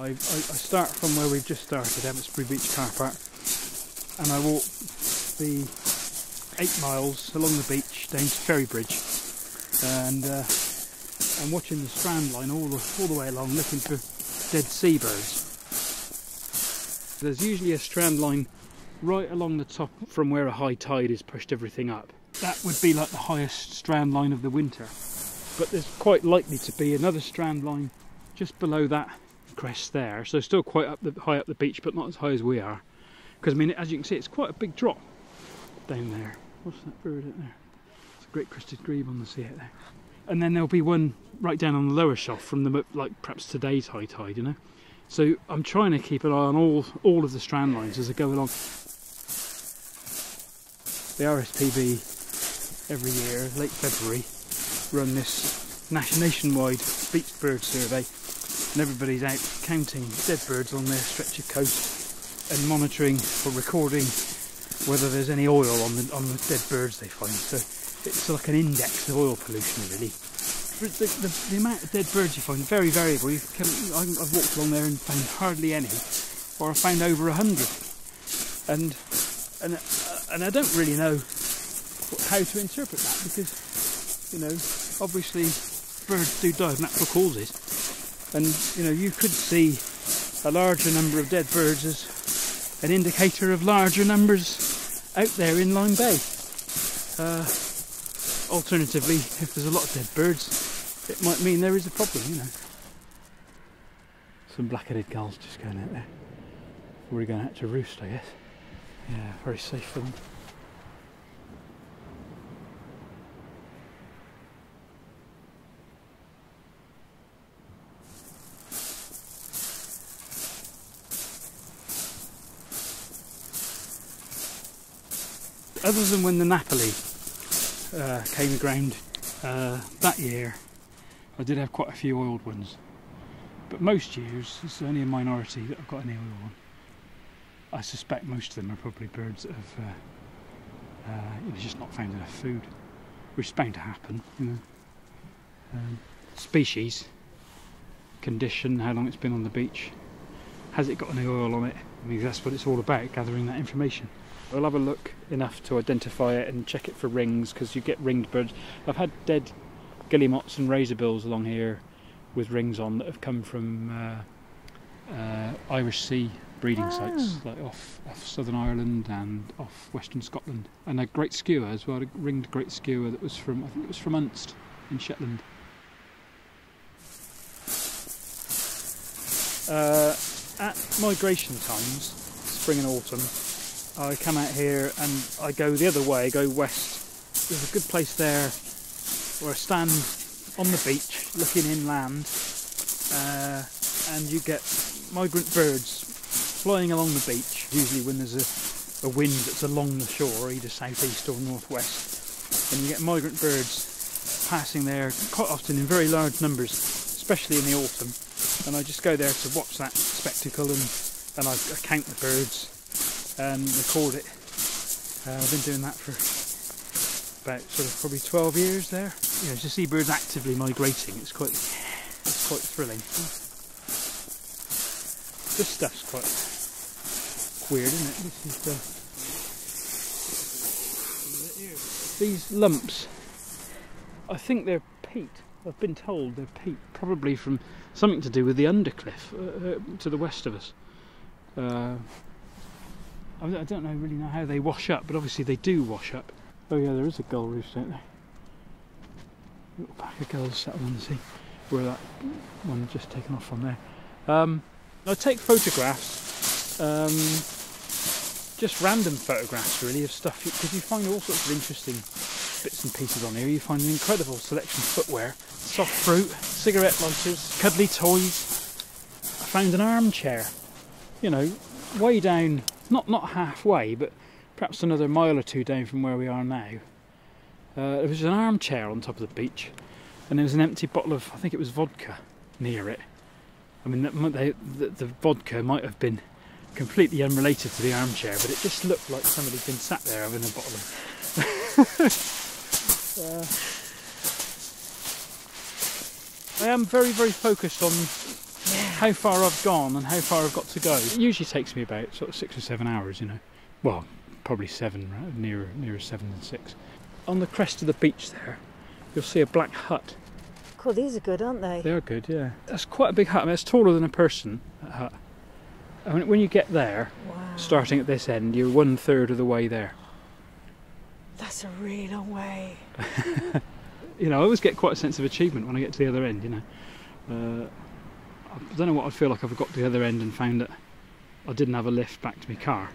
I start from where we've just started, Chesil Beach car park, and I walk the 8 miles along the beach down to Ferry Bridge, and I'm watching the strand line all the way along, looking for dead seabirds. There's usually a strand line right along the top from where a high tide has pushed everything up. That would be like the highest strand line of the winter, but there's quite likely to be another strand line just below that crest there, so still quite high up the beach, but not as high as we are, because I mean, as you can see, it's quite a big drop down there. What's that bird out there? It's a great crested grebe on the sea out there. And then there'll be one right down on the lower shelf from the, like perhaps today's high tide, you know. So I'm trying to keep an eye on all of the strand lines as I go along. The RSPB every year, late February, run this nationwide beach bird survey, and everybody's out counting dead birds on their stretch of coast and monitoring or recording whether there's any oil on the dead birds they find. So it's like an index of oil pollution, really. The amount of dead birds you find is very variable. I've walked along there and found hardly any, or I've found over 100, and I don't really know how to interpret that, because, you know, obviously birds do die of natural causes, and, you know, you could see a larger number of dead birds as an indicator of larger numbers out there in Lyme Bay. Alternatively, if there's a lot of dead birds, it might mean there is a problem, you know. Some black-headed gulls just going out there. We're going out to roost, I guess. Yeah, very safe for them. Other than when the Napoli came around that year, I did have quite a few oiled ones, but most years it's only a minority that I've got any oil on. I suspect most of them are probably birds that have just not found enough food, which is bound to happen, you know. Species, condition, how long it's been on the beach, has it got any oil on it? I mean, that's what it's all about, gathering that information. I'll have a look enough to identify it and check it for rings, because you get ringed birds. I've had dead guillemots and razorbills along here with rings on that have come from Irish Sea breeding sites, like off southern Ireland and off western Scotland. And a great skewer as well, a ringed great skewer that was from, I think it was from Unst in Shetland. At migration times, spring and autumn, I come out here and I go the other way, go west. There's a good place there where I stand on the beach looking inland, and you get migrant birds flying along the beach, usually when there's a wind that's along the shore, either southeast or northwest, and you get migrant birds passing there quite often in very large numbers, especially in the autumn, and I just go there to watch that spectacle, and I count the birds and record it. I've been doing that for about sort of probably 12 years there. You know, to see birds actively migrating, it's quite thrilling. This stuff's quite weird, isn't it? This is these lumps, I think they're peat. I've been told they're peat, probably from something to do with the undercliff to the west of us. I don't really know how they wash up, but obviously they do wash up. Oh yeah, there is a gull roost out there. A little pack of gulls settled on the sea, where that one just taken off from there. I take photographs, just random photographs really of stuff, because you find all sorts of interesting bits and pieces on here. You find an incredible selection of footwear, soft fruit, cigarette lighters, cuddly toys. I found an armchair, you know, way down, not halfway, but perhaps another mile or two down from where we are now. There was an armchair on top of the beach, and there was an empty bottle of, I think it was vodka, near it. I mean, the vodka might have been completely unrelated to the armchair, but it just looked like somebody'd been sat there having a bottle of... I am very, very focused on how far I've gone and how far I've got to go. It usually takes me about sort of 6 or 7 hours, you know. Well, probably 7, right? Nearer 7 than 6. On the crest of the beach there, you'll see a black hut. Cool, these are good, aren't they? They are good, yeah. That's quite a big hut. I mean, it's taller than a person, that hut. And when you get there, Wow. starting at this end, you're 1/3 of the way there. That's a really long way. You know, I always get quite a sense of achievement when I get to the other end, you know. I don't know what I'd feel like if I got to the other end and found that I didn't have a lift back to my car.